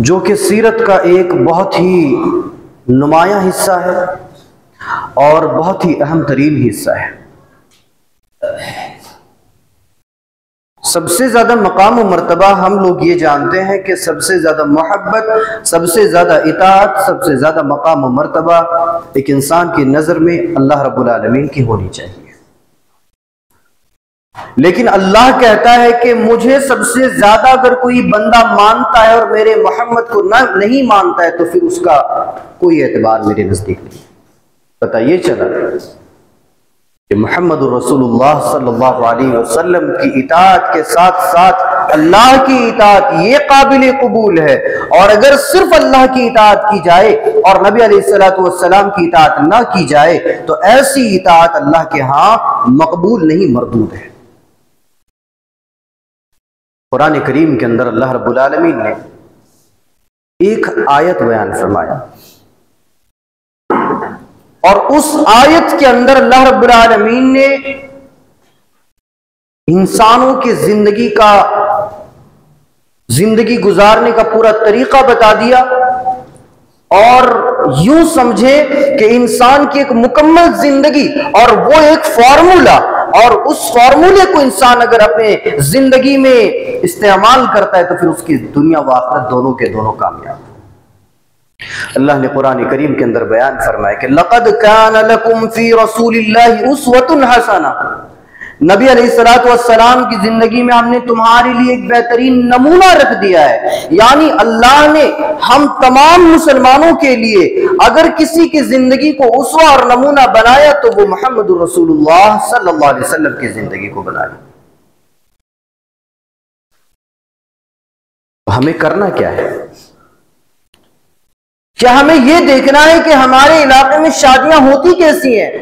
जो कि सीरत का एक बहुत ही नुमायां हिस्सा है और बहुत ही अहम तरीन हिस्सा है। सबसे ज्यादा मकाम और मर्तबा हम लोग ये जानते हैं कि सबसे ज्यादा मोहब्बत, सबसे ज्यादा इताअत, सबसे ज्यादा मकाम और मर्तबा एक इंसान की नजर में अल्लाह रब्बुल आलमीन की होनी चाहिए। लेकिन अल्लाह कहता है कि मुझे सबसे ज्यादा अगर कोई बंदा मानता है और मेरे मोहम्मद को नहीं मानता है तो फिर उसका कोई एतबार मेरे नजदीक नहीं। पता ये चला कि मोहम्मद रसूलुल्लाह सल्लल्लाहु अलैहि वसल्लम की इताअत के साथ साथ अल्लाह की इताअत ये काबिल कबूल है, और अगर सिर्फ अल्लाह की इताअत की जाए और नबी अलैहिस्सलातु वस्सलाम की इताअत ना की जाए तो ऐसी इताअत अल्लाह के यहाँ मकबूल नहीं, मरदूद है। कुरान करीम के अंदर अल्लाह रब्बुल आलमीन ने एक आयत बयान फरमाया और उस आयत के अंदर अल्लाह रब्बुल आलमीन ने इंसानों की जिंदगी गुजारने का पूरा तरीका बता दिया, और यूं समझे कि इंसान की एक मुकम्मल जिंदगी और वो एक फार्मूला, और उस फार्मूले को इंसान अगर अपने जिंदगी में इस्तेमाल करता है तो फिर उसकी दुनिया व आखिरत दोनों के दोनों कामयाब। अल्लाह ने कुरान करीम के अंदर बयान फरमाया कि लक़द कान लकुम फी रसूलिल्लाहि उस्वतुन हसना, नबी अलैहिस्सलातु वस्सलाम की जिंदगी में हमने तुम्हारे लिए एक बेहतरीन नमूना रख दिया है। यानी अल्लाह ने हम तमाम मुसलमानों के लिए अगर किसी की जिंदगी को उसवा और नमूना बनाया तो वो मोहम्मद रसूलुल्लाह सल्लल्लाहु अलैहि वसल्लम की जिंदगी को बनाया। हमें करना क्या है? क्या हमें यह देखना है कि हमारे इलाके में शादियां होती कैसी हैं?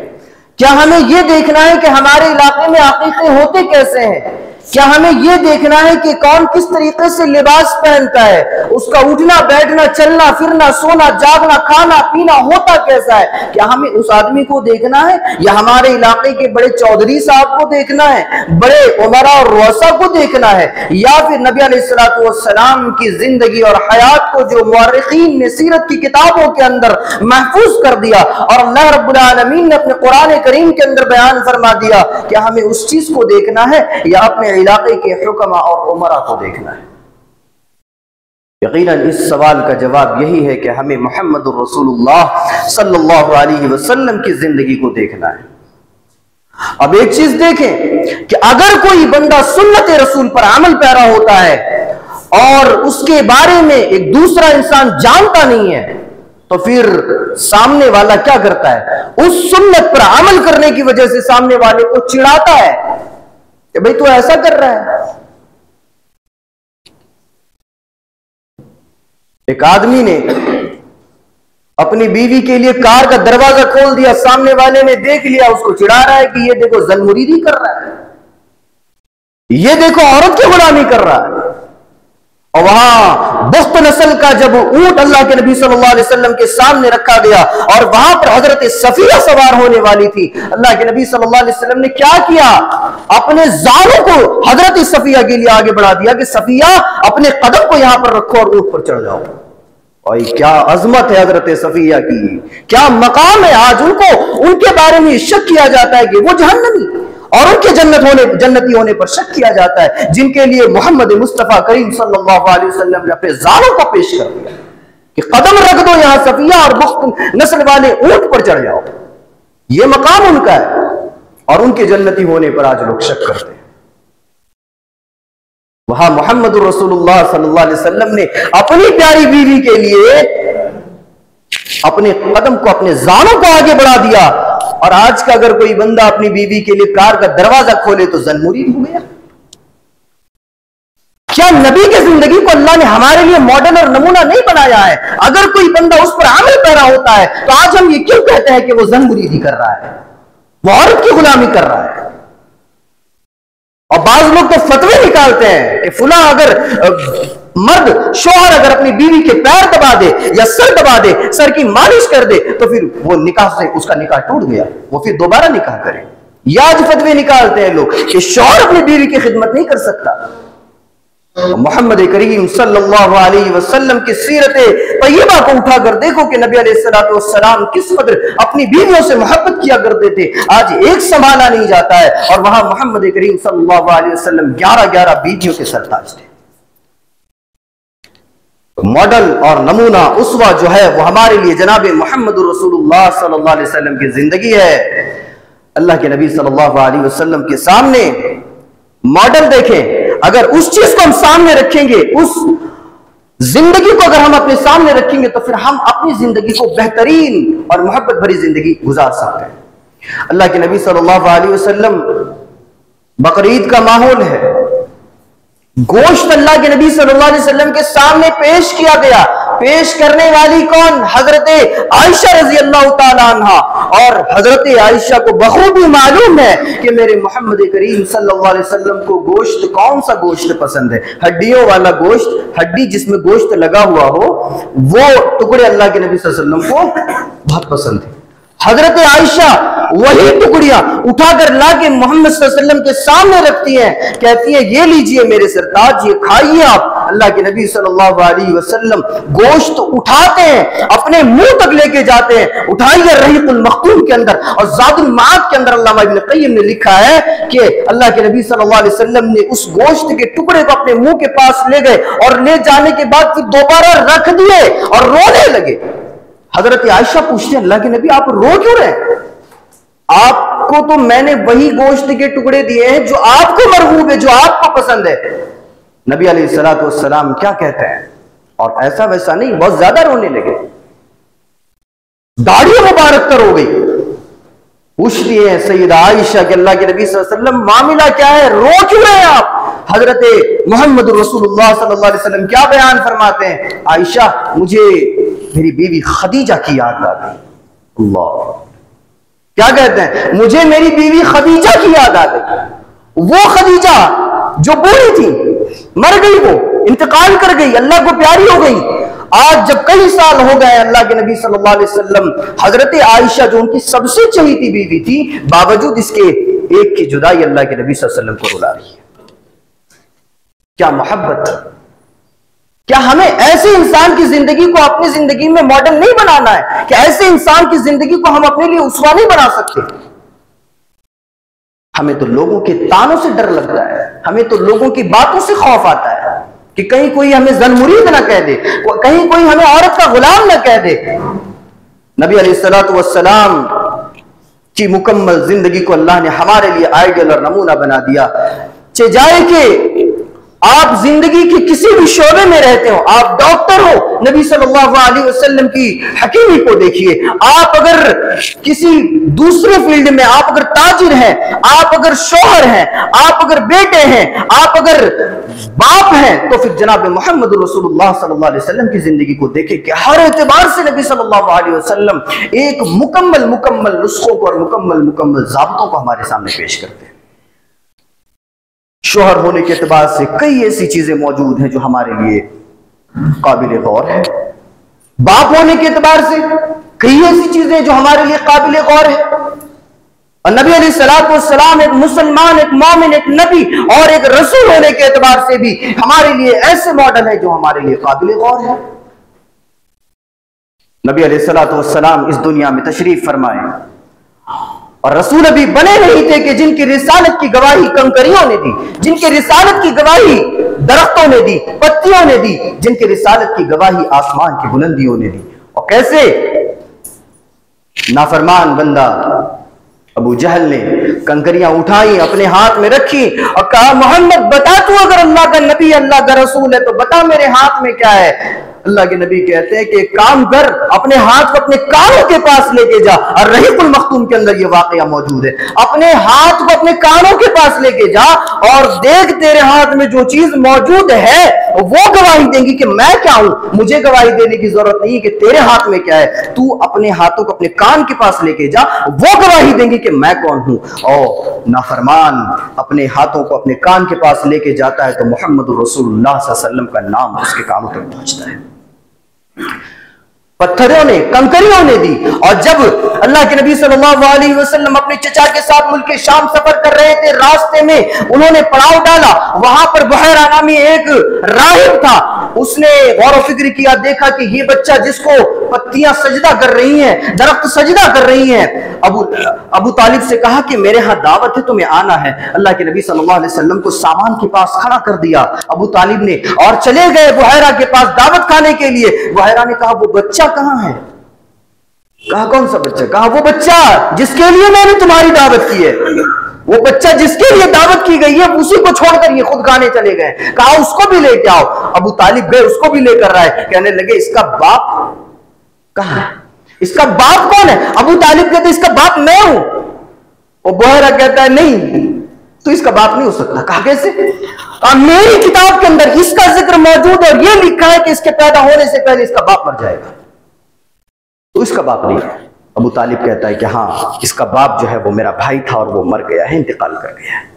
क्या हमें यह देखना है कि हमारे इलाके में अकीक़े होते कैसे हैं? क्या हमें यह देखना है कि कौन किस तरीके से लिबास पहनता है, उसका उठना बैठना चलना फिरना सोना जागना खाना पीना होता कैसा है? क्या हमें उस आदमी को देखना है या हमारे इलाके के बड़े चौधरी साहब को देखना है, बड़े उमरा और रुअसा को देखना है, या फिर नबी अलैहिस्सलातु वस्सलाम की जिंदगी और हयात को जो मुअर्रिखीन ने सीरत की किताबों के अंदर महफूज कर दिया और अल्लाह रब्बुल आलमीन ने अपने कुरान करीम के अंदर बयान फरमा दिया, क्या हमें उस चीज को देखना है या अपने इलाके के हुक्मा और उमरा को देखना है? यकीनन इस सवाल का जवाब यही है कि हमें मोहम्मद रसूलुल्लाह सल्लल्लाहु अलैहि वसल्लम की जिंदगी को देखना है। अब एक चीज देखें कि अगर कोई बंदा सुन्नत रसूल पर अमल पैरा होता है और उसके बारे में एक दूसरा इंसान जानता नहीं है तो फिर सामने वाला क्या करता है? उस सुन्नत पर अमल करने की वजह से सामने वाले को चिढ़ाता है कि भाई तू ऐसा कर रहा है। एक आदमी ने अपनी बीवी के लिए कार का दरवाजा खोल दिया, सामने वाले ने देख लिया, उसको चिढ़ा रहा है कि ये देखो ज़लमुरीदी कर रहा है, ये देखो औरत की गुलामी कर रहा है। और वहां बुख्त नस्ल का जब ऊंट अल्लाह के नबी सल्लल्लाहु अलैहि वसल्लम के सामने रखा गया और वहां पर हजरत सफिया सवार होने वाली थी, अल्लाह के नबी सल्लल्लाहु अलैहि वसल्लम ने क्या किया? अपने जालों को हजरत सफिया के लिए आगे बढ़ा दिया कि सफिया अपने कदम को यहां पर रखो और ऊंट पर चढ़ जाओ। और क्या अजमत है हजरत सफिया की, क्या मकाम है। आज उनके बारे में शक किया जाता है कि वो जहन्नमी, और उनके जन्नती होने पर शक किया जाता है जिनके लिए मोहम्मद मुस्तफा करीम सल्लल्लाहु अलैहि वसल्लम ने अपने जालों को पेश कर दिया कि कदम रख दो यहां सफिया और बुख्त नस्ल वाले ऊंट पर चढ़ जाओ। ये मकाम उनका है और उनके जन्नती होने पर आज लोग शक करते हैं। वहां मोहम्मद रसूलुल्लाह सल्लल्लाहु अलैहि वसल्लम ने अपनी प्यारी बीवी के लिए अपने कदम को अपने जालों को आगे बढ़ा दिया, और आज का अगर कोई बंदा अपनी बीवी के लिए कार का दरवाजा खोले तो ज़लमुरीद हो गया। क्या नबी की जिंदगी को अल्लाह ने हमारे लिए मॉडल और नमूना नहीं बनाया है? अगर कोई बंदा उस पर अमल पैरा होता है तो आज हम ये क्यों कहते हैं कि वो ज़लमुरीदी कर रहा है, वो औरत की गुलामी कर रहा है? और बाज लोग तो फतवे निकालते हैं कि फुला अगर मर्द शौहर अगर अपनी बीवी के पैर दबा दे या सर दबा दे, सर की मालिश कर दे तो फिर वो निकाह से उसका निकाह टूट गया, वो फिर दोबारा निकाह करे। या आज फतवे निकालते हैं लोग कि शौहर अपनी बीवी की खिदमत नहीं कर सकता। मोहम्मद करीम सल्लल्लाहु अलैहि वसल्लम की सीरत तय्यबा को उठाकर देखो कि नबी अलैहिस्सलातु वस्सलाम किस कदर अपनी बीवियों से मोहब्बत किया करते थे। आज एक संभाला नहीं जाता है, और वहां मोहम्मद करीम सल्लल्लाहु अलैहि वसल्लम 11 बीवियों के सरताज थे। मॉडल और नमूना उसवा जो है वो हमारे लिए जनाब मोहम्मद रसूलुल्लाह सल्लल्लाहु अलैहि वसल्लम की जिंदगी है। अल्लाह के नबी सल्लल्लाहु अलैहि वसल्लम के सामने मॉडल देखें, अगर उस चीज को हम सामने रखेंगे, उस जिंदगी को अगर हम अपने सामने रखेंगे, तो फिर हम अपनी जिंदगी को बेहतरीन और मोहब्बत भरी जिंदगी गुजार सकते हैं। अल्लाह के नबी सल्लल्लाहु अलैहि वसल्लम, बकरीद का माहौल है, गोश्त अल्लाह के नबी सल्लल्लाहु अलैहि वसल्लम के सामने पेश किया गया। पेश करने वाली कौन? हजरत आयशा रजी अल्लाह ताला अन्हा। और हजरत आयशा को बखूबी मालूम है कि मेरे मोहम्मद करीम सल्लल्लाहु अलैहि वसल्लम को गोश्त, कौन सा गोश्त पसंद है? हड्डियों वाला गोश्त, हड्डी जिसमें गोश्त लगा हुआ हो, वो टुकड़े अल्लाह के नबी सल्लल्लाहु अलैहि वसल्लम को बहुत पसंद है। हजरत आयशा वही टुकड़ियां उठाकर लाके मोहम्मद सल्लल्लाहु अलैहि वसल्लम के सामने रखती हैं, कहती हैं ये लीजिए मेरे सरताज, ये खाइए आप। अल्लाह के नबी सल्लल्लाहु अलैहि वसल्लम गोश्त उठाते हैं, अपने मुंह तक लेके जाते हैं, उठाइए रहीकुल मखतूम के अंदर। और ज़ादुल माद के अंदर अल्लामा इब्न क़य्यिम ने लिखा है कि अल्लाह के नबी सल्लल्लाहु अलैहि वसल्लम ने उस गोश्त के टुकड़े को अपने मुंह के पास ले गए, और ले जाने के बाद फिर दोबारा रख दिए और रोने लगे। हजरत आयशा पूछते हैं, अल्लाह के नबी आप रो क्यों रहे? आपको तो मैंने वही गोश्त के टुकड़े दिए हैं जो आपको मरगूब है, जो आपको पसंद है। नबी अलैहिस्सलातु वस्सलाम क्या कहते हैं? और ऐसा वैसा नहीं, बहुत ज्यादा रोने लगे, दाढ़ी मुबारक तर हो गई। पूछती है सैयदा आयशा के अल्लाह के नबी सल्लल्लाहु अलैहि वसल्लम मामला क्या है, रो क्यों रहे आप? हजरत मोहम्मद रसूलुल्लाह सल्लल्लाहु अलैहि वसल्लम क्या बयान फरमाते हैं? आयशा, मुझे मेरी बीवी खदीजा की याद आ गई। अल्लाह, क्या कहते हैं? मुझे मेरी बीवी खदीजा की याद आ गई। वो खदीजा जो बूढ़ी थी, मर गई, वो इंतकाल कर गई, अल्लाह को प्यारी हो गई। आज जब कई साल हो गए, अल्लाह के नबी सल्लल्लाहु अलैहि वसल्लम हजरत आयशा जो उनकी सबसे चहीती बीवी थी, बावजूद इसके एक की जुदाई अल्लाह के नबी सल्लल्लाहु अलैहि वसल्लम को रुला रही है। क्या मोहब्बत! क्या हमें ऐसे इंसान की जिंदगी को अपनी जिंदगी में मॉडल नहीं बनाना है? क्या ऐसे इंसान की जिंदगी को हम अपने लिए उसवा नहीं बना सकते? हमें तो लोगों के तानों से डर लगता है, हमें तो लोगों की बातों से खौफ आता है कि कहीं कोई हमें ज़नमुरीद ना कह दे, कहीं कोई हमें औरत का गुलाम ना कह दे। नबी अलैहिस्सलातु वस्सलाम की मुकम्मल जिंदगी को अल्लाह ने हमारे लिए आइडियल और नमूना बना दिया। चाहे जाए कि आप जिंदगी के किसी भी शोबे में रहते हो, आप डॉक्टर हो, नबी सल्लल्लाहु अलैहि वसल्लम की हकीमी को देखिए। आप अगर किसी दूसरे फील्ड में, आप अगर ताजिर हैं, आप अगर शोहर हैं, आप अगर बेटे हैं, आप अगर बाप हैं, तो फिर जनाब मोहम्मद रसूलुल्लाह सल्लल्लाहु अलैहि वसल्लम की जिंदगी को देखें कि हर एतबार से नबी सल्लल्लाहु अलैहि वसल्लम एक मुकम्मल नुस्खों को और मुकम्मल ज़ाब्तों को हमारे सामने पेश करते हैं। शोहर होने के एतबार से कई ऐसी चीजें मौजूद हैं जो हमारे लिए काबिल गौर है। बाप होने के एतबार से कई ऐसी चीजें जो हमारे लिए काबिल गौर है। और नबी अलैहिस्सलातु वस्सलाम एक मुसलमान, एक मोमिन, एक नबी और एक रसूल होने के एतबार से भी हमारे लिए ऐसे मॉडल है जो हमारे लिए काबिल गौर है। नबी अलैहिस्सलातु वस्सलाम इस दुनिया में तशरीफ फरमाए और रसूल अभी बने नहीं थे कि जिनकी रिसालत की गवाही कंकरियों ने दी, जिनकी रिसालत की गवाही दरख्तों ने दी, पत्तियों ने दी, जिनकी रिसालत की गवाही आसमान की बुलंदियों ने दी। और कैसे नाफरमान बंदा अबू जहल ने कंकरियां उठाई, अपने हाथ में रखी और कहा, मोहम्मद बता, तू अगर अल्लाह का नबी, अल्लाह का रसूल है तो बता मेरे हाथ में क्या है। अल्लाह के नबी कहते हैं कि एक काम कर, अपने हाथ को अपने कानों के पास लेके जा। और रहीकुल मखतूम के अंदर यह वाकया मौजूद है। अपने हाथ को अपने कानों के पास लेके जा और देख तेरे हाथ में जो चीज मौजूद है वो गवाही देंगी कि मैं क्या हूं। मुझे गवाही देने की जरूरत नहीं है कि तेरे हाथ में क्या है, तू अपने हाथों को अपने कान के पास लेके जा, वो गवाही देंगी कि मैं कौन हूं। और नाफरमान अपने हाथों को अपने कान के पास लेके जाता है तो मोहम्मद रसूलुल्लाह सल्लल्लाहु अलैहि वसल्लम का नाम उसके कानों तक पहुंचता है। पत्थरों ने, कंकरियों ने दी। और जब अल्लाह के नबी सल्लल्लाहु अलैहि वसल्लम अपने चचा के साथ मुल्क शाम सफर कर रहे थे, रास्ते में उन्होंने पड़ाव डाला, वहां पर बुहैरा नामी एक राहिब था। उसने गौर व फिक्र किया, देखा कि ये बच्चा जिसको पत्तियां सजदा कर रही हैं, दरख्त सजदा कर रही हैं, अबू तालिब से कहा कि मेरे यहां दावत है, तुम्हें आना है। अल्लाह के नबी सल्लल्लाहु अलैहि वसल्लम को सामान के पास खड़ा कर दिया अबू तालिब ने, और चले गए बुहैरा के पास दावत खाने के लिए। बुहैरा ने कहा, वो बच्चा कहां है? कहा, कौन सा बच्चा? कहा, वो बच्चा जिसके लिए मैंने तुम्हारी दावत की है, वो बच्चा जिसके लिए दावत की गई है, उसी को छोड़कर ये खुद खाने चले गए। कहा, उसको भी लेके आओ। अबू तालिब गए, उसको भी लेकर आए। कहने लगे, इसका बाप कहां है? इसका बाप कौन है? अबू तालिब कहते, इसका बाप मैं हूं। और बुहैरा कहता है, नहीं, तो इसका बाप नहीं हो सकता। कहा, कैसे? मेरी किताब के अंदर इसका जिक्र मौजूद है और यह लिखा है कि इसके पैदा होने से पहले इसका बाप मर जाएगा, तो इसका बाप नहीं है। अबू तालिब कहता है कि हाँ, इसका बाप जो है वो मेरा भाई था और वो मर गया है, इंतकाल कर गया है।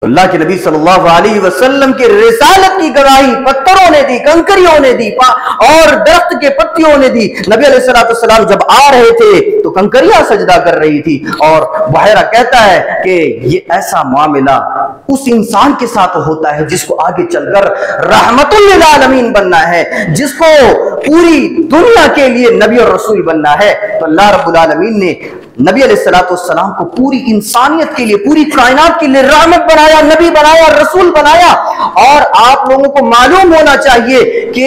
अल्लाह के नबी सल्लल्लाहु अलैहि वसल्लम की रिसालत की गवाही पत्थरों ने दी, कंकरियों ने दी और दरख्त के पत्तियों ने दी। नबी अलैहिस्सलाम जब आ रहे थे तो कंकरियां सजदा कर रही थी। और बुहैरा कहता है कि ये ऐसा मामला उस इंसान के साथ होता है जिसको आगे चलकर रहमतुल लिल आलमीन बनना है, जिसको पूरी दुनिया के लिए नबी और रसूल बनना है। तो अल्लाह रब्बुल आलमीन ने नबी अलैहिस्सलाम को पूरी इंसानियत के लिए, पूरी कायनात के लिए रहमत बनाया, नबी बनाया, रसूल बनाया। और आप लोगों को मालूम होना चाहिए कि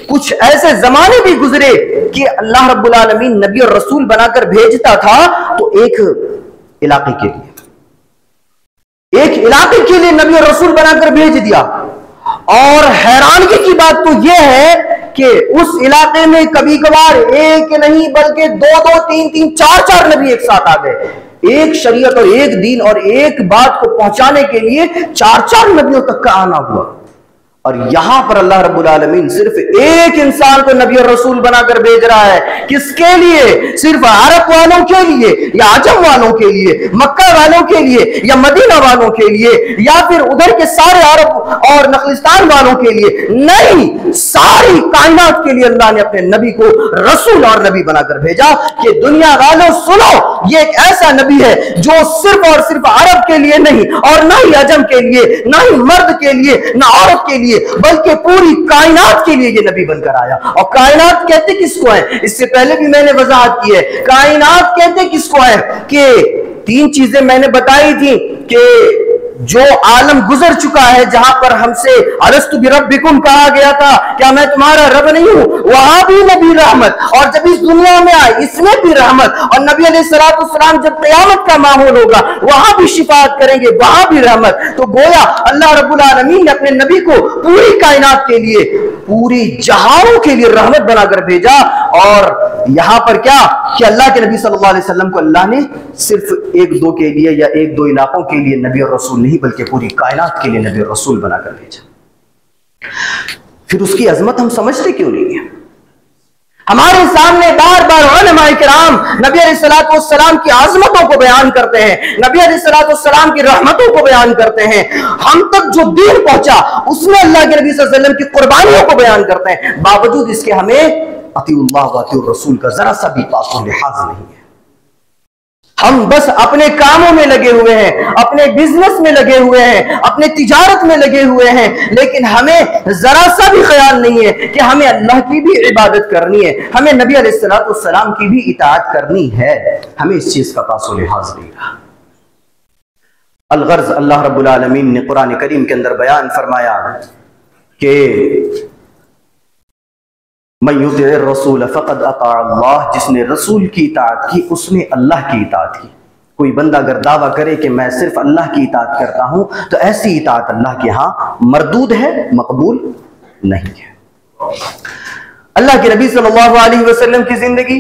कुछ ऐसे जमाने भी गुजरे कि अल्लाह रब्बुल आलमीन नबी और रसूल बनाकर भेजता था तो एक इलाके के लिए नबी और रसूल बनाकर भेज दिया। और हैरानगी की बात तो यह है कि उस इलाके में कभी कभार एक नहीं बल्कि दो, तीन, चार नबी एक साथ आ गए। एक शरीयत और एक दीन और एक बात को पहुंचाने के लिए चार नबियों तक का आना हुआ। और यहां पर अल्लाह रब्बुल आलमीन सिर्फ एक इंसान को नबी और रसूल बनाकर भेज रहा है। किसके लिए? सिर्फ अरब वालों के लिए या आजम वालों के लिए, मक्का वालों के लिए या मदीना वालों के लिए या फिर उधर के सारे अरब और नखलिस्तान वालों के लिए नहीं, सारी कायनात के लिए अल्लाह ने अपने नबी को रसूल और नबी बनाकर भेजा कि दुनिया वालों सुनो, ये एक ऐसा नबी है जो सिर्फ और सिर्फ अरब के लिए नहीं और ना ही अजम के लिए, ना ही मर्द के लिए, ना औरत के लिए, बल्कि पूरी कायनात के लिए ये नबी बनकर आया। और कायनात कहते किसको है? इससे पहले भी मैंने वजाहत की है। कायनात कहते किसको है कि तीन चीजें मैंने बताई थी कि जो आलम गुजर चुका है, जहां पर हमसे अलस्तु बिरब्बिकुम कहा गया था, क्या मैं तुम्हारा रब नहीं हूं, वहां भी नबी रहमत। और जब इस दुनिया में आए इसमें भी रहमत। और नबी अलैहिस्सलाम जब क़यामत का माहौल होगा वहां भी शिफाअत करेंगे, वहां भी रहमत। तो गोया अल्लाह रब्बुल आलमीन ने अपने नबी को पूरी कायनात के लिए, पूरी जहानों के लिए रहमत बनाकर भेजा। और यहां पर क्या कि अल्लाह के नबी सल्लल्लाहु अलैहि वसल्लम को अल्लाह ने सिर्फ एक दो के लिए या एक दो इलाकों के लिए नबी और रसूल नहीं बल्कि पूरी कायनात के लिए नबी और रसूल बनाकर भेजा। फिर उसकी अजमत हम समझते क्यों नहीं है? हमारे सामने बार बार उलमाए किराम नबी अलैहिस्सलाम की आजमतों को बयान करते हैं, नबी अलैहिस्सलाम की रहमतों को बयान करते हैं। हम तक जो दीन पहुंचा उसमें अल्लाह के नबी सल्लल्लाहु अलैहि वसल्लम की कुर्बानियों को बयान करते हैं। बावजूद इसके हमें अतीउल्लाह व अतीउर रसूल का जरा सा भी पासो लिहाज नहीं है। हम बस अपने कामों में लगे हुए हैं, अपने बिजनेस में लगे हुए हैं, अपने तिजारत में लगे हुए हैं, लेकिन हमें जरा सा भी ख्याल नहीं है कि हमें अल्लाह की भी इबादत करनी है, हमें नबी अलैहिस्सलाम की भी इताअत करनी है। हमें इस चीज का पासो लिहाज नहीं रहा। अलगर्ज अल्लाह रब्बुल आलमीन ने कुरान करीम के अंदर बयान फरमाया कि मन युतिइर रसूल फक़द अता अल्लाह, जिसने रसूल की इताअत की उसने अल्लाह की इताअत की। कोई बंदा अगर दावा करे कि मैं सिर्फ अल्लाह की इताअत करता हूं तो ऐसी इताअत अल्लाह के यहां मरदूद है, मकबूल नहीं है। अल्लाह के नबी सल्लल्लाहु अलैहि वसल्लम की जिंदगी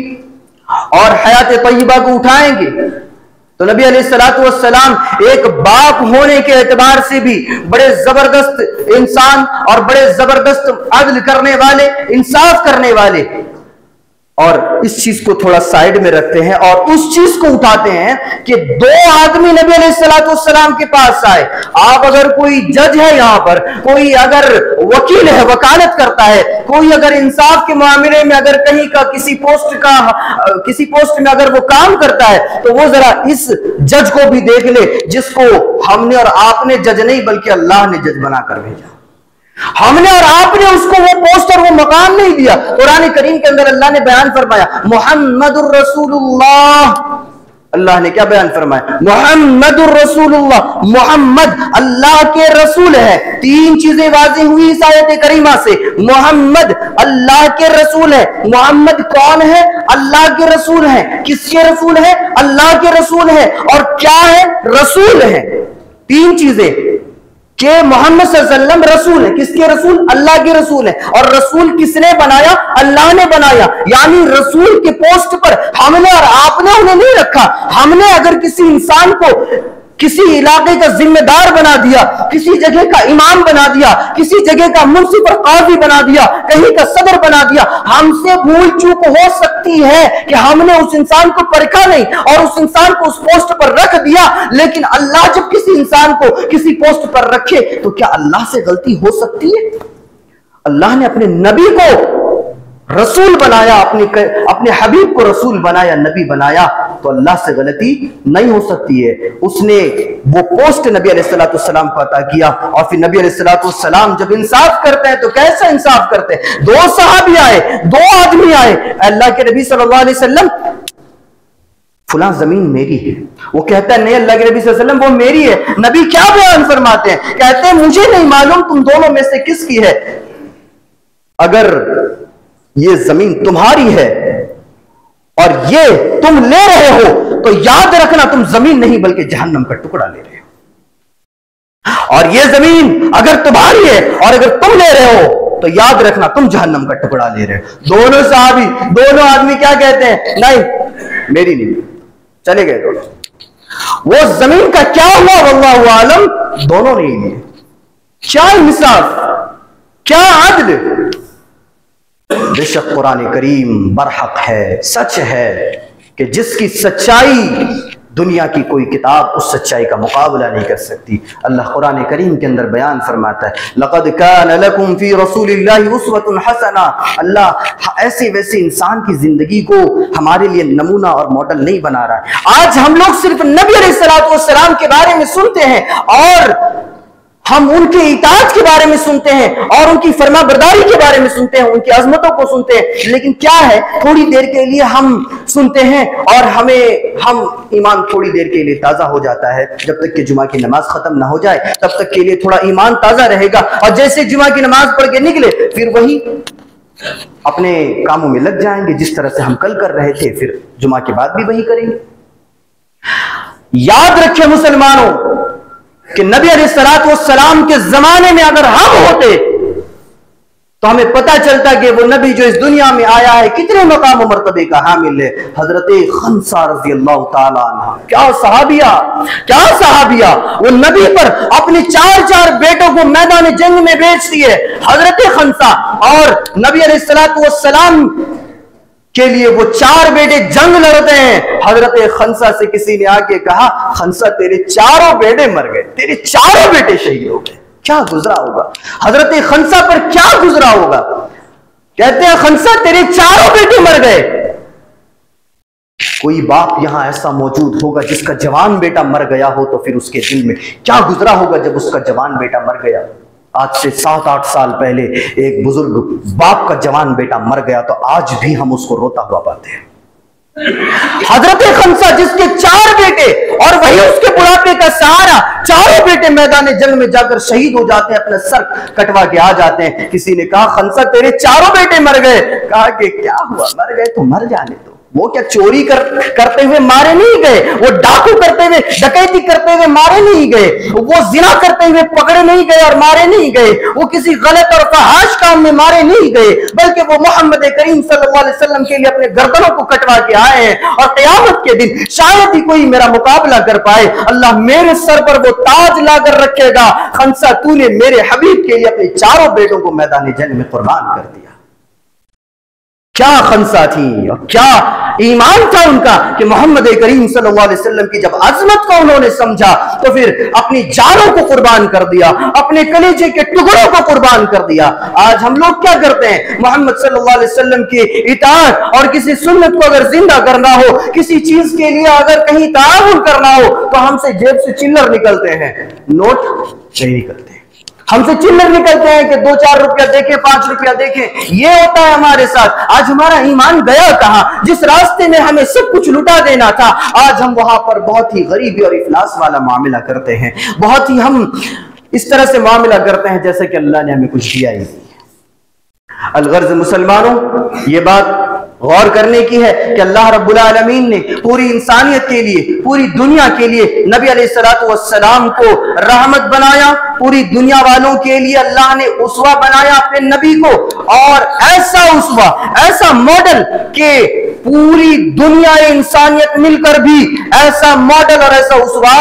और हयात तय्यबा को उठाएंगे तो नबी अलैहिस्सलाम एक बाप होने के एतबार से भी बड़े जबरदस्त इंसान और बड़े जबरदस्त अदल करने वाले, इंसाफ करने वाले, और इस चीज को थोड़ा साइड में रखते हैं और उस चीज को उठाते हैं कि दो आदमी नबी अलैहिस्सलाम के पास आए। आप अगर कोई जज है यहां पर, कोई अगर वकील है, वकालत करता है, कोई अगर इंसाफ के मामले में अगर कहीं का किसी पोस्ट में अगर वो काम करता है, तो वो जरा इस जज को भी देख ले जिसको हमने और आपने जज नहीं बल्कि अल्लाह ने जज बनाकर भेजा। हमने और आपने उसको वो पोस्ट और वो मकाम नहीं दिया। कुरान करीम के अंदर अल्लाह ने बयान फरमाया मुहम्मदुर रसूलुल्लाह। अल्लाह ने क्या बयान फरमाया? मुहम्मदुर रसूलुल्लाह, मोहम्मद अल्लाह के रसूल है। तीन चीजें वाज़ेह हुई इस आयत करीमा से। मोहम्मद अल्लाह के रसूल है। मोहम्मद कौन है? अल्लाह के रसूल है। किसके रसूल है? अल्लाह के रसूल है। और क्या है? रसूल है। तीन चीजें कि मोहम्मद सल्लल्लाहु अलैहि वसल्लम रसूल है। किसके रसूल? अल्लाह के रसूल है। और रसूल किसने बनाया? अल्लाह ने बनाया। यानी रसूल के पोस्ट पर हमने और आपने उन्हें नहीं रखा। हमने अगर किसी इंसान को किसी इलाके का जिम्मेदार बना दिया, किसी जगह का इमाम बना दिया, किसी जगह का मुंसिफ और काजी बना दिया, कहीं का सदर बना दिया, हमसे भूल चूक हो सकती है कि हमने उस इंसान को परखा नहीं और उस इंसान को उस पोस्ट पर रख दिया। लेकिन अल्लाह जब किसी इंसान को किसी पोस्ट पर रखे तो क्या अल्लाह से गलती हो सकती है? अल्लाह ने अपने नबी को रसूल बनाया, अपने हबीब को रसूल बनाया, नबी बनाया, तो अल्लाह से गलती नहीं हो सकती है। उसने वो पोस्ट नबी अलैहिस्सलाम को अता किया। और फिर नबी अलैहिस्सलाम जब इंसाफ करते हैं तो कैसा इंसाफ करते हैं? दो सहाबी आए, दो आदमी आए, अल्लाह के नबी सल्लल्लाहु अलैहि वसल्लम फुला जमीन मेरी है। वो कहता है नहीं अल्लाह के नबी सल्लल्लाहु अलैहि वसल्लम वो मेरी है। नबी क्या बयान फरमाते हैं? कहते हैं मुझे नहीं मालूम तुम दोनों में से किसकी है। अगर ये जमीन तुम्हारी है और ये तुम ले रहे हो तो याद रखना तुम जमीन नहीं बल्कि जहन्नम का टुकड़ा ले रहे हो। और ये जमीन अगर तुम्हारी है और अगर तुम ले रहे हो तो याद रखना तुम जहन्नम का टुकड़ा ले रहे हो। दोनों साहबी, दोनों आदमी क्या कहते हैं? नहीं मेरी नहीं, चले गए दोनों। वो जमीन का क्या हुआ वल्लाहु आलम, दोनों नहीं लिए। क्या इंसाफ, क्या आदल। बेशक कुरान करीम बरहक है, सच है कि जिसकी सच्चाई दुनिया की कोई किताब उस सच्चाई का मुकाबला नहीं कर सकती। अल्लाह कुरान करीम के अंदर बयान फरमाता है लक़द कान लकुम फी रसूलिल्लाहि उस्वतुन हसना। अल्लाह ऐसे वैसे इंसान की जिंदगी को हमारे लिए नमूना और मॉडल नहीं बना रहा है। आज हम लोग सिर्फ नबी अलैहिस्सलातु वस्सलाम के बारे में सुनते हैं और हम उनके इताअत के बारे में सुनते हैं और उनकी फरमाबरदारी के बारे में सुनते हैं, उनकी अजमतों को सुनते हैं। लेकिन क्या है, थोड़ी देर के लिए हम सुनते हैं और हम ईमान थोड़ी देर के लिए ताजा हो जाता है। जब तक कि जुमा की नमाज खत्म ना हो जाए तब तक के लिए थोड़ा ईमान ताजा रहेगा। और जैसे जुमा की नमाज पढ़ के निकले फिर वही अपने कामों में लग जाएंगे जिस तरह से हम कल कर रहे थे, फिर जुमा के बाद भी वही करेंगे। याद रखें मुसलमानों कि नबी अलैहिस्सलाम के जमाने में अगर हम होते तो हमें पता चलता कि वो नबी जो इस दुनिया में आया है कितने मकाम और मर्तबे का हामिल है। हजरत खंसा रज़ियल्लाहु ताला अन्हा, क्या सहाबिया वो नबी पर अपने चार बेटों को मैदान जंग में बेच दिए। हजरत खंसा और नबी अलैहिस्सलाम के लिए वो चार बेटे जंग लड़ते हैं। हजरत खंसा से किसी ने आके कहा खंसा तेरे चारों बेटे मर गए, तेरे चारों बेटे शहीद हो गए, क्या गुजरा होगा? हजरत खंसा पर क्या गुजरा होगा? कहते हैं खंसा तेरे चारों बेटे मर गए। कोई बाप यहां ऐसा मौजूद होगा जिसका जवान बेटा मर गया हो तो फिर उसके दिल में क्या गुजरा होगा जब उसका जवान बेटा मर गया। आज से 7-8 साल पहले एक बुजुर्ग बाप का जवान बेटा मर गया तो आज भी हम उसको रोता हुआ पाते हैं। हजरत खंसा जिसके 4 बेटे और वही उसके बुढ़ापे का सहारा, चारों बेटे मैदान जंग में जाकर शहीद हो जाते हैं, अपना सर कटवा के आ जाते हैं। किसी ने कहा खंसा तेरे चारों बेटे मर गए। कहा कि क्या हुआ, मर गए तो मर जाने दो। वो क्या चोरी करते हुए मारे नहीं गए, वो डाकू करते हुए डकैती करते हुए मारे नहीं गए, वो जिना करते हुए पकड़े नहीं गए और मारे नहीं गए, वो किसी गलत और फहाश काम में मारे नहीं गए, बल्कि वो मोहम्मद करीम सल्लल्लाहु अलैहि वसल्लम के लिए अपने गर्दनों को कटवा के आए हैं। और क़यामत के दिन शायद ही कोई मेरा मुकाबला कर पाए। अल्लाह मेरे सर पर वो ताज लाकर रखेगा, खंसा तूने मेरे हबीब के लिए अपने चारों बेटों को मैदान जंग में कुर्बान कर दिया। क्या खंसा थी और क्या ईमान था उनका कि मोहम्मद करीम सल्लल्लाहु अलैहि वसल्लम की जब अजमत को उन्होंने समझा तो फिर अपनी जानों को कुर्बान कर दिया, अपने कलेजे के टुकड़ों को कुर्बान कर दिया। आज हम लोग क्या करते हैं, मोहम्मद सल्लल्लाहु अलैहि वसल्लम की इताअत और किसी सुन्नत को अगर जिंदा करना हो, किसी चीज के लिए अगर कहीं ताउन करना हो, तो हमसे जेब से चिल्लर निकलते हैं, नोट नहीं निकलते। हमसे चिल्लर निकलते हैं कि 2-4 रुपया देखें, 5 रुपया देखें। ये होता है हमारे साथ। आज हमारा ईमान गया कहां? जिस रास्ते में हमें सब कुछ लुटा देना था, आज हम वहां पर बहुत ही गरीबी और इफलास वाला मामला करते हैं। बहुत ही हम इस तरह से मामला करते हैं जैसे कि अल्लाह ने हमें कुछ दिया ही नहीं। अलगर्ज मुसलमानों, ये बात गौर करने की है कि अल्लाह रब्बुल आलमीन ने पूरी इंसानियत के लिए, पूरी दुनिया के लिए नबी अलैहिस्सलातु वस्सलाम को रहमत बनाया। पूरी दुनिया वालों के लिए अल्लाह ने उसवा बनाया अपने नबी को, और ऐसा उसवा, ऐसा मॉडल कि पूरी दुनिया इंसानियत मिलकर भी ऐसा मॉडल और ऐसा उसवा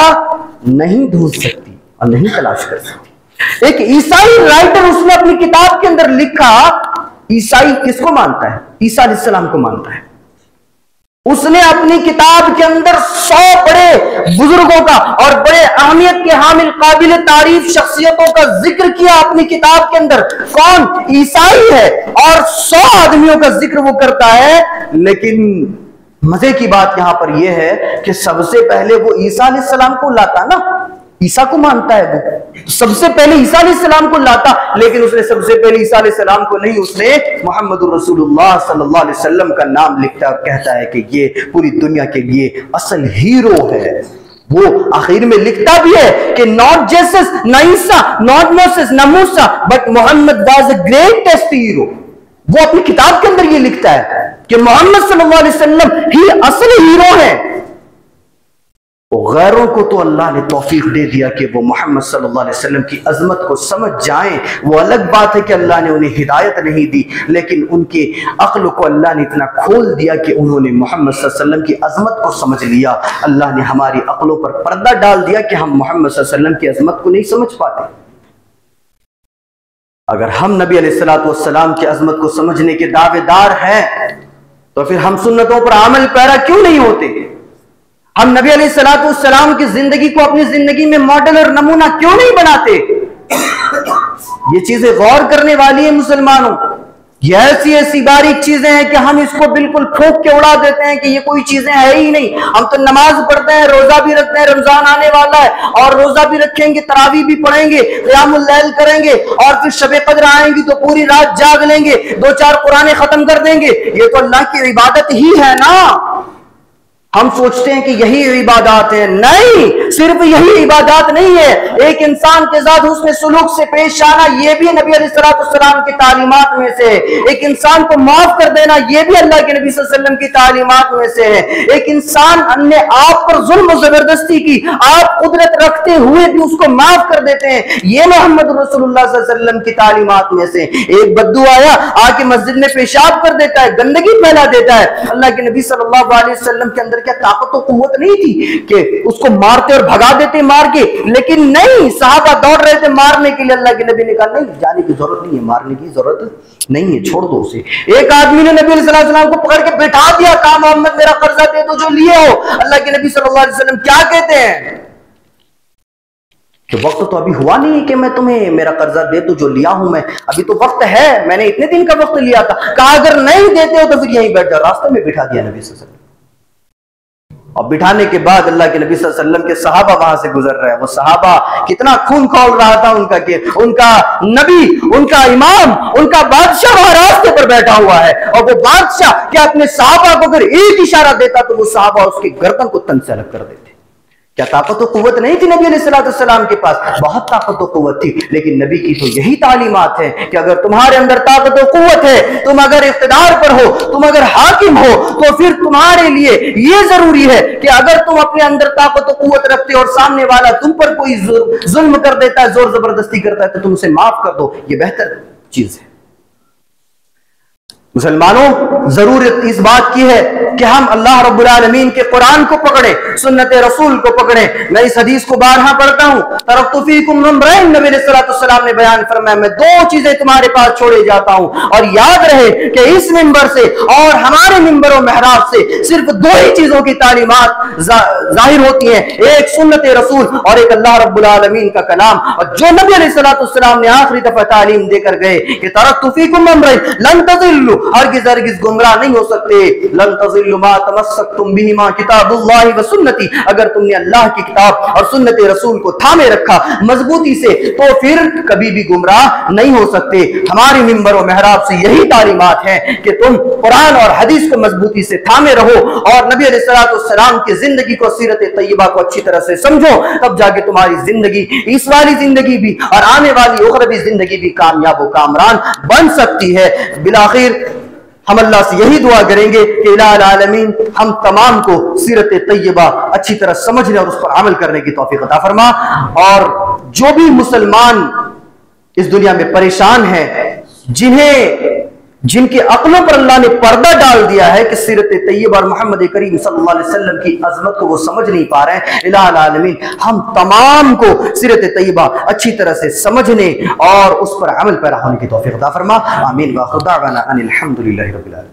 नहीं ढूंढ सकती और नहीं तलाश कर सकती। एक ईसाई राइटर उसने अपनी किताब के अंदर लिखा, ईसाई किसको मानता है? ईसा अलैहिस्सलाम को मानता है। उसने अपनी किताब के अंदर 100 बड़े बुजुर्गों का और बड़े अहमियत के हामिल काबिल तारीफ शख्सियतों का जिक्र किया अपनी किताब के अंदर। कौन? ईसाई है, और 100 आदमियों का जिक्र वो करता है। लेकिन मजे की बात यहां पर यह है कि सबसे पहले वो ईसा अलैहिस्सलाम को लाता ना, ईसा को मानता है वो, सबसे पहले ईसा अलैहिस्सलाम को लाता। लेकिन उसने सबसे पहले ईसा अलैहिस्सलाम को नहीं, उसने मुहम्मदुर रसूलुल्लाह सल्लल्लाहु अलैहि वसल्लम का नाम लिखता और कहता है कि ये पूरी दुनिया के लिए असल हीरो है। वो आखिर में लिखता भी है कि नॉट जीसस, न ईसा, नॉट मोसेस, न Musa, but Mohammed was the greatest hero. वो अपनी किताब के अंदर ये लिखता है कि मोहम्मद सल्लल्लाहु अलैहि वसल्लम ही असल हीरो है। गैरों को तो अल्लाह ने तौफीक दे दिया कि वो मोहम्मद सल्लल्लाहु अलैहि वसल्लम की अजमत को समझ जाएं। वो अलग बात है कि अल्लाह ने उन्हें हिदायत नहीं दी, लेकिन उनके अक्ल को अल्लाह ने इतना खोल दिया कि उन्होंने मोहम्मद सल्लल्लाहु अलैहि वसल्लम की अजमत को समझ लिया। अल्लाह ने हमारी अक्लों पर पर्दा डाल दिया कि हम मोहम्मद सल्लल्लाहु अलैहि वसल्लम की अजमत को नहीं समझ पाते। अगर हम नबी अलैहिस्सलातु वस्सलाम की अजमत को समझने के दावेदार हैं, तो फिर हम सुन्नतों पर अमल पैरा क्यों नहीं होते? हम नबी अलैहिस्सलातु वस्सलाम की जिंदगी को अपनी जिंदगी में मॉडल और नमूना क्यों नहीं बनाते? ये चीजें गौर करने वाली है मुसलमानों। ये ऐसी ऐसी बारीक चीजें हैं कि हम इसको बिल्कुल फूंक के उड़ा देते हैं कि ये कोई चीजें है ही नहीं। हम तो नमाज पढ़ते हैं, रोजा भी रखते हैं, रमजान आने वाला है और रोजा भी रखेंगे, तरावी भी पढ़ेंगे, क़ियामुल लैल करेंगे, और फिर शब कद्र आएंगी तो पूरी रात जाग लेंगे, 2-4 कुरानें खत्म कर देंगे। ये तो अल्लाह की इबादत ही है ना। हम सोचते हैं कि यही इबादत है। नहीं, सिर्फ यही इबादत नहीं है। एक इंसान के साथ उसमें सुलूक से पेश आना, यह भी नबी अलैहिस्सलाम की तालीमात में से है। एक इंसान को माफ कर देना, यह भी अल्लाह के नबी सल्लल्लाहु अलैहि वसल्लम की तालीमात में से है। एक इंसान अन्य आप पर जुल्म जबरदस्ती की, आप कुदरत रखते हुए भी उसको माफ कर देते हैं, यह मोहम्मद रसूलुल्लाह सल्लल्लाहु अलैहि वसल्लम की तालीमात में से। एक बद्दू आया, आके मस्जिद में पेशाब कर देता है, गंदगी फैला देता है। अल्लाह के नबी सल्लल्लाहु अलैहि वसल्लम के अंदर क्या ताकत और कुव्वत नहीं थी कि उसको मारते और भगा देते मार के? लेकिन नहीं, सहाबा दौड़ रहे थे मारने के लिए। अल्लाह के नबी ने कहा नहीं, जाने की जरूरत नहीं है, मारने की जरूरत नहीं है, छोड़ दो उसे। एक आदमी ने नबी सल्लल्लाहु अलैहि वसल्लम को पकड़ के बैठा दिया, कहा मोहम्मद मेरा कर्जा दे दो जो लिए हो। अल्लाह के नबी सल्लल्लाहु अलैहि वसल्लम क्या कहते हैं कि वक्त तो अभी हुआ नहीं है कि मैं तुम्हें मेरा कर्जा दे दूं जो लिया हूं मैं, अभी तो वक्त है, मैंने इतने दिन का वक्त लिया था। कहा अगर नहीं देते हो तो फिर यहीं बैठ जाओ। रास्ते में बिठा दिया नबी सल्लल्लाहु अलैहि वसल्लम। और बिठाने के बाद अल्लाह के नबी सल्लल्लाहु अलैहि वसल्लम के सहाबा वहां से गुजर रहे हैं। वो सहाबा कितना खून खौल रहा था उनका कि उनका नबी, उनका इमाम, उनका बादशाह वहां रास्ते पर बैठा हुआ है, और वो बादशाह क्या अपने सहाबा को अगर एक इशारा देता तो वो सहाबा उसकी गर्दन को तन से अलग कर देते। क्या ताकत और कुव्वत नहीं थी नबी अलैहिस्सलाम के पास? बहुत ताकत और कुव्वत थी। लेकिन नबी की तो यही तालीमात है कि अगर तुम्हारे अंदर ताकत और कुव्वत है, तुम अगर इख्तिदार पर हो, तुम अगर हाकिम हो, तो फिर तुम्हारे लिए यह जरूरी है कि अगर तुम अपने अंदर ताकत और कुव्वत रखते हो और सामने वाला तुम पर कोई जुल्म कर देता है, जोर जबरदस्ती करता है, तो तुम उसे माफ कर दो। यह बेहतर चीज है। मुसलमानों, जरूरत इस बात की है कि हम अल्लाह रब्बुल आलमीन के कुरान को पकड़े, सुन्नत रसूल को पकड़े। मैं इस हदीस को बारहा पढ़ता हूं, तरक्तु फीकुम अमरैन, नबी सल्लल्लाहु ने बयान फरमाया, मैं दो चीजें तुम्हारे पास छोड़े जाता हूं। और याद रहे कि इस मिंबर से और हमारे मिंबर और मेहराब से सिर्फ दो ही चीजों की तालीमात जाहिर होती है, एक सुन्नत रसूल और एक अल्लाह रब्बुल आलमीन का कलाम। और जो नबी सल्लल्लाहु ने आखिरी दफा तालीम देकर गए कि तरक्तु फीकुम अमरैन लन तज़िल्लु, हरगिज़ हरगिज़ गुमराह नहीं हो सकते, लन तज़िल्लु मा तमस्सकतुम बिहिमा किताबुल्लाहि व सुन्नती, अगर तुमने अल्लाह की किताब और सुन्नत रसूल को थामे रखा मजबूती से तो फिर कभी भी गुमराह नहीं हो सकते। हमारी मिंबर और मेहराब से यही तालीमात है कि तुम कुरान और हदीस को मजबूती से थामे रहो और नबी अलैहिस्सलाम की जिंदगी को, सीरत तैयबा को अच्छी तरह से समझो, तब जाके तुम्हारी जिंदगी, इस वाली जिंदगी भी और आने वाली उखरवी जिंदगी भी कामयाब व कामरान बन सकती है। बिलाखिर हम अल्लाह से यही दुआ करेंगे कि इलाहुल आलमीन हम तमाम को सीरत तैयबा अच्छी तरह समझने और उस पर अमल करने की तौफीक अता फरमा। और जो भी मुसलमान इस दुनिया में परेशान है, जिनके अक्लों पर अल्लाह ने पर्दा डाल दिया है कि सीरत तैयबा और मोहम्मद करीम सल्लल्लाहु अलैहि वसल्लम की अजमत को वो समझ नहीं पा रहे हैं, इलाहुल आलमीन हम तमाम को सीरत तैयबा अच्छी तरह से समझने और उस पर अमल पैरा होने की तौफीक अता फरमा। आमीन व आखिर दावाना अनिल हम्दुलिल्लाहि रब्बिल आलमीन।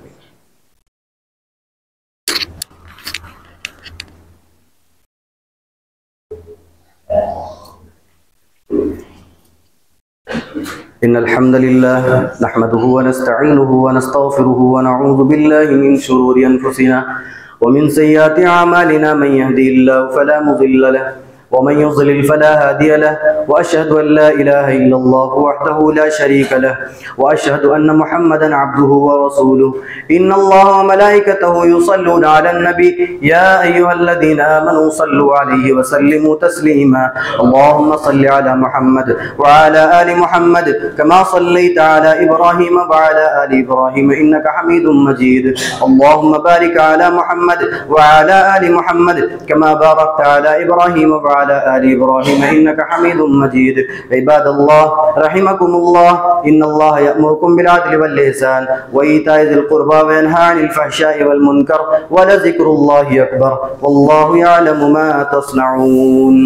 इन्नल हम्दुलिल्लाह नहमदुहु व नस्तईनुहु व नस्तगफिरुहु व नऊज़ु बिल्लाहि मिन शुरूरि अनफुसिना व मिन सय्यिआति अमालिना मन यहदिहिल्लाहु फला मुज़िल्ल लहु व मन युज़लिल फला हादिय लहु व अशहदु अन ला इलाहा इल्लल्लाहु वहदहु ला शरीका लहु व अशहदु अन्न मुहम्मदन अब्दुहु व रसूलुहु। इन्नल्लाहा व मलाइकतहु युसल्लूना अलन नबी या अय्युहल्लज़ीना आमनू सल्लू अलैहि व सल्लिमू तस्लीमा। अल्लाहुम्मा सल्लि अला मुहम्मद व अला आलि मुहम्मद कमा सल्लैता अला इब्राहीम व अला आलि इब्राहीम इन्नका हमीदुम मजीद। अल्लाहुम्मा बारिक अला मुहम्मद व अला आलि मुहम्मद कमा बारकता अला इब्राहीम व अला आलि इब्राहीम इन्नका हमीदुम मजीद। इबादल्लाह रहिमकुमुल्लाह, इन्नल्लाह यअमुरुकुम बिल अदलि वल इहसान व ईताइ ज़िल क़ुर्बा व यनहा अनिल फ़हशाइ वल मुनकर व लज़िक्रुल्लाहि अकबर वल्लाहु यअलमु मा तस्नऊन।